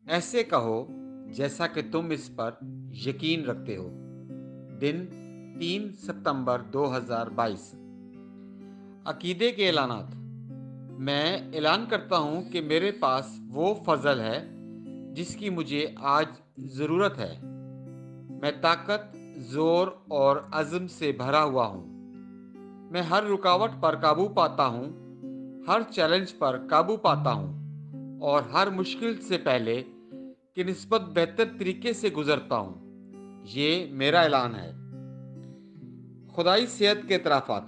ऐसे कहो जैसा कि तुम इस पर यकीन रखते हो। दिन 3 सितंबर 2022। अकीदे के ऐलानात। मैं ऐलान करता हूँ कि मेरे पास वो फजल है जिसकी मुझे आज ज़रूरत है। मैं ताकत, जोर और अज़्म से भरा हुआ हूँ। मैं हर रुकावट पर काबू पाता हूँ, हर चैलेंज पर काबू पाता हूँ और हर मुश्किल से पहले की निस्बत बेहतर तरीके से गुजरता हूँ। ये मेरा ऐलान है। खुदाई सेहत के इतराफ़ात।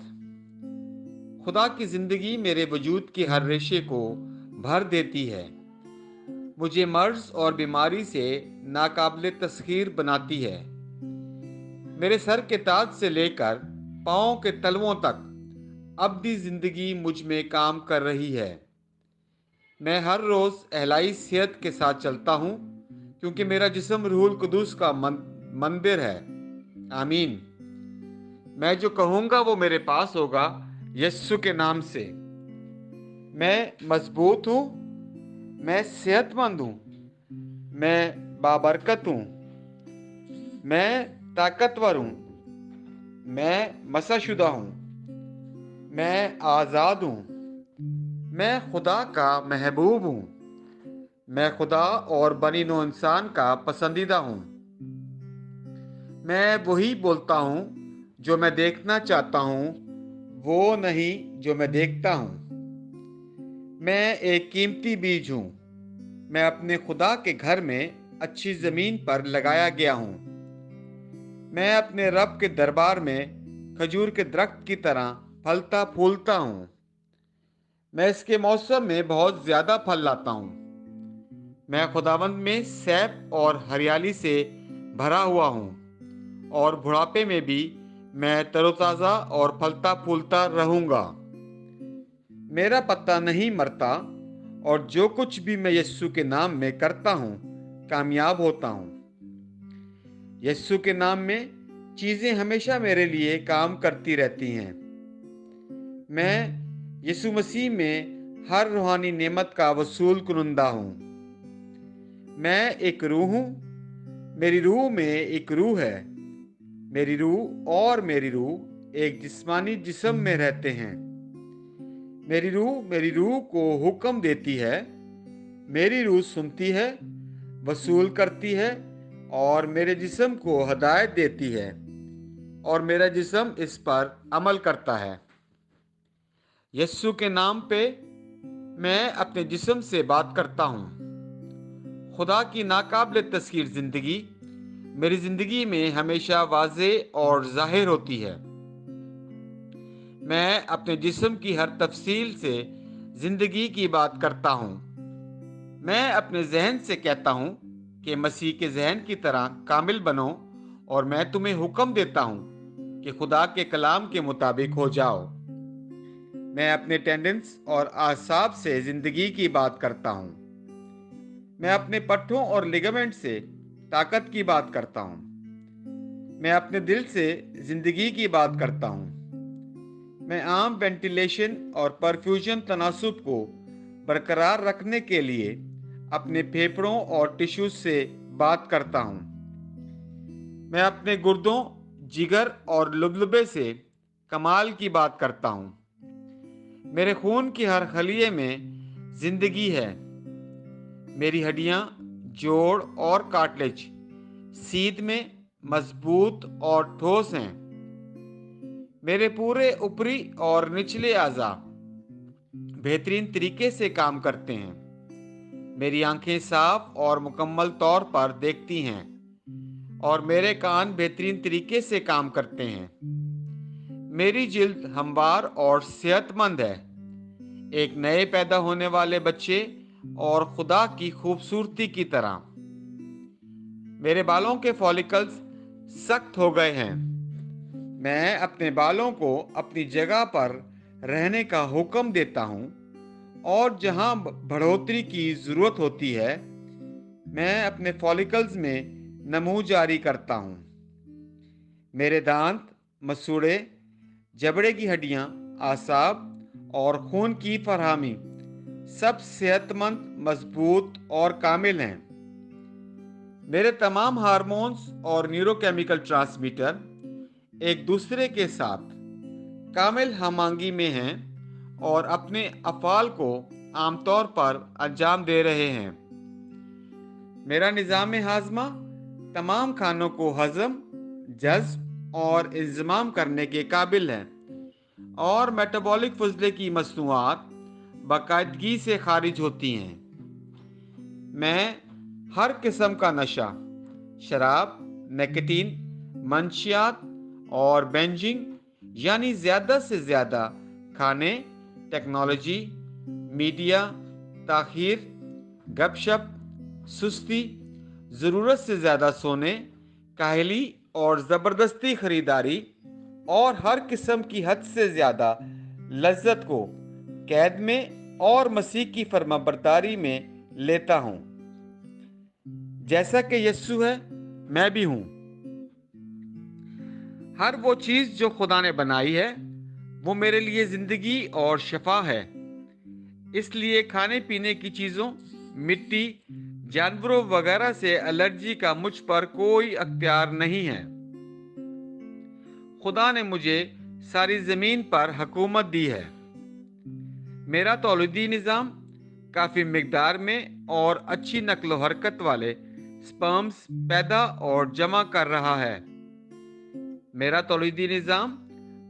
खुदा की ज़िंदगी मेरे वजूद के हर रेशे को भर देती है। मुझे मर्ज और बीमारी से नाकाबिले तस्खीर बनाती है। मेरे सर के ताज से लेकर पाँव के तलवों तक अब्दी ज़िंदगी मुझ में काम कर रही है। मैं हर रोज़ अहलाई सेहत के साथ चलता हूँ क्योंकि मेरा जिस्म रूहुल कुदूस का मंदिर है। आमीन। मैं जो कहूँगा वो मेरे पास होगा, यस्सु के नाम से। मैं मजबूत हूँ, मैं सेहतमंद हूँ, मैं बाबरकत हूँ, मैं ताकतवर हूँ, मैं मसाशुदा हूँ, मैं आज़ाद हूँ, मैं खुदा का महबूब हूँ, मैं खुदा और बनी नौ इंसान का पसंदीदा हूँ। मैं वही बोलता हूँ जो मैं देखना चाहता हूँ, वो नहीं जो मैं देखता हूँ। मैं एक कीमती बीज हूँ। मैं अपने खुदा के घर में अच्छी जमीन पर लगाया गया हूँ। मैं अपने रब के दरबार में खजूर के दरख्त की तरह फलता फूलता हूँ। मैं इसके मौसम में बहुत ज्यादा फल लाता हूँ। मैं खुदावंद में सैफ और हरियाली से भरा हुआ हूँ और बुढ़ापे में भी मैं तरोताज़ा और फलता फूलता रहूंगा। मेरा पत्ता नहीं मरता और जो कुछ भी मैं यस्सु के नाम में करता हूँ कामयाब होता हूँ। यस्सु के नाम में चीजें हमेशा मेरे लिए काम करती रहती हैं। मैं यीशु मसीह में हर रूहानी नेमत का वसूल कुनंदा हूँ। मैं एक रूह हूँ। मेरी रूह में एक रूह है। मेरी रूह और मेरी रूह एक जिस्मानी जिस्म में रहते हैं। मेरी रूह को हुक्म देती है। मेरी रूह सुनती है, वसूल करती है और मेरे जिस्म को हदायत देती है और मेरा जिस्म इस पर अमल करता है। यस्सु के नाम पे मैं अपने जिस्म से बात करता हूँ। खुदा की नाकाबिले तस्खीर जिंदगी मेरी जिंदगी में हमेशा वाज़े और जाहिर होती है। मैं अपने जिस्म की हर तफसील से जिंदगी की बात करता हूँ। मैं अपने जहन से कहता हूँ कि मसीह के जहन की तरह कामिल बनो और मैं तुम्हें हुक्म देता हूँ कि खुदा के कलाम के मुताबिक हो जाओ। मैं अपने टेंडेंस और आसाब से जिंदगी की बात करता हूँ। मैं अपने पट्टों और लिगामेंट से ताकत की बात करता हूँ। मैं अपने दिल से जिंदगी की बात करता हूँ। मैं आम वेंटिलेशन और परफ्यूजन तनासुब को बरकरार रखने के लिए अपने फेफड़ों और टिश्यूज से बात करता हूँ। मैं अपने गुर्दों, जिगर और लुबलुबे से कमाल की बात करता हूँ। मेरे खून की हर खलिए में जिंदगी है। मेरी हड्डियां, जोड़ और कार्टिलेज सीध में मजबूत और ठोस हैं। मेरे पूरे ऊपरी और निचले अज़ा बेहतरीन तरीके से काम करते हैं। मेरी आंखें साफ और मुकम्मल तौर पर देखती हैं और मेरे कान बेहतरीन तरीके से काम करते हैं। मेरी जिल्द हमवार और सेहतमंद है, एक नए पैदा होने वाले बच्चे और खुदा की खूबसूरती की तरह। मेरे बालों के फॉलिकल्स सख्त हो गए हैं। मैं अपने बालों को अपनी जगह पर रहने का हुक्म देता हूँ और जहाँ बढ़ोतरी की ज़रूरत होती है मैं अपने फॉलिकल्स में नमू जारी करता हूँ। मेरे दांत, मसूड़े, जबड़े की हड्डियाँ, आसाब और खून की फरहमी सब सेहतमंद, मजबूत और कामिल हैं। میرے تمام ہارمونز اور نیوروکیمیکل ٹرانسمیٹر ایک دوسرے کے ساتھ کامل ہم آہنگی میں ہیں اور اپنے افعال کو عام طور پر انجام دے رہے ہیں۔ میرا نظام ہاضمہ تمام کھانوں کو ہضم، جذب اور انضمام کرنے کے قابل ہے، اور میٹابولک فضلے کی مصنوعات باقاعدگی سے خارج ہوتی ہیں۔ میں ہر قسم کا نشہ، شراب، نکوٹین، منشیات اور بینجنگ یعنی زیادہ سے زیادہ کھانے، ٹیکنالوجی، میڈیا، تاخیر، گپ شپ، سستی، ضرورت سے زیادہ سونے، کاہلی اور زبردستی خریداری اور ہر قسم کی حد سے زیادہ لذت کو قید میں اور مسیح کی فرمانبرداری میں لیتا ہوں۔ جیسا کہ یسوع ہے، میں بھی ہوں۔ ہر وہ چیز جو خدا نے بنائی ہے وہ میرے لیے زندگی اور شفا ہے۔ اس لیے کھانے پینے کی چیزوں، مٹی، جانوروں وغیرہ سے الرجی کا مجھ پر کوئی اختیار نہیں ہے۔ خدا نے مجھے ساری زمین پر حکومت دی ہے۔ میرا تولیدی نظام کافی مقدار میں اور اچھی نقل و حرکت والے سپرمز پیدا اور جمع کر رہا ہے۔ میرا تولیدی نظام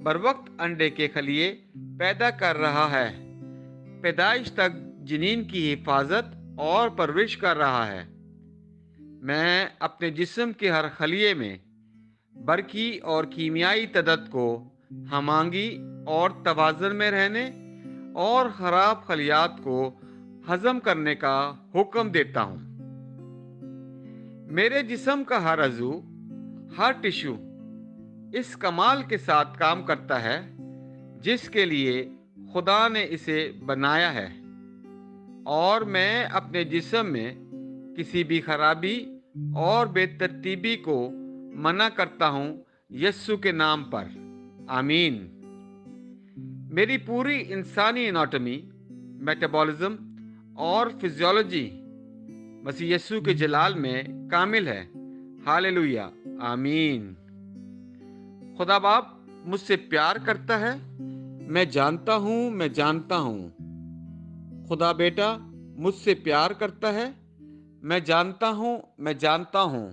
بروقت انڈے کے خلیے پیدا کر رہا ہے، پیدائش تک جنین کی حفاظت اور پرورش کر رہا ہے۔ میں اپنے جسم کے ہر خلیے میں برقی اور کیمیائی تعدد کو ہم آہنگی اور توازن میں رہنے اور خراب خلیات کو ہضم کرنے کا حکم دیتا ہوں۔ میرے جسم کا ہر عضو، ہر ٹشو اس کمال کے ساتھ کام کرتا ہے جس کے لیے خدا نے اسے بنایا ہے، اور میں اپنے جسم میں کسی بھی خرابی اور بے ترتیبی کو منع کرتا ہوں یسوع کے نام پر، آمین۔ میری پوری انسانی اناٹمی، میٹابولزم اور فزیولوجی مسیح یسوع کے جلال میں کامل ہے، ہاللویا، آمین۔ خدا باپ مجھ سے پیار کرتا ہے، میں جانتا ہوں، میں جانتا ہوں۔ خدا بیٹا مجھ سے پیار کرتا ہے، میں جانتا ہوں، میں جانتا ہوں۔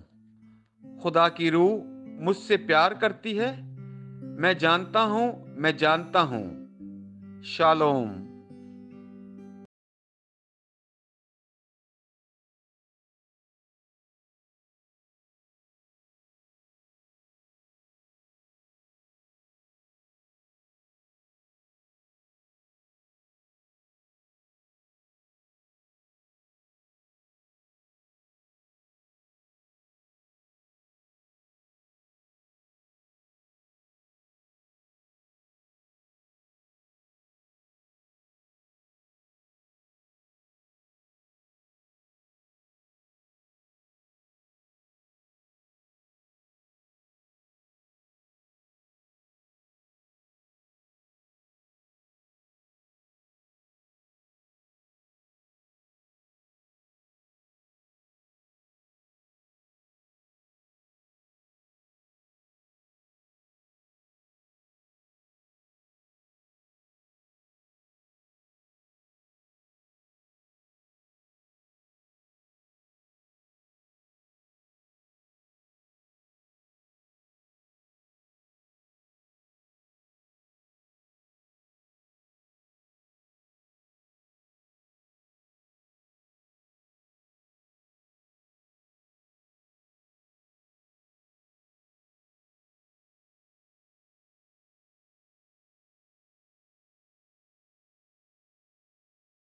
خدا کی روح مجھ سے پیار کرتی ہے، میں جانتا ہوں، میں جانتا ہوں۔ شالوم۔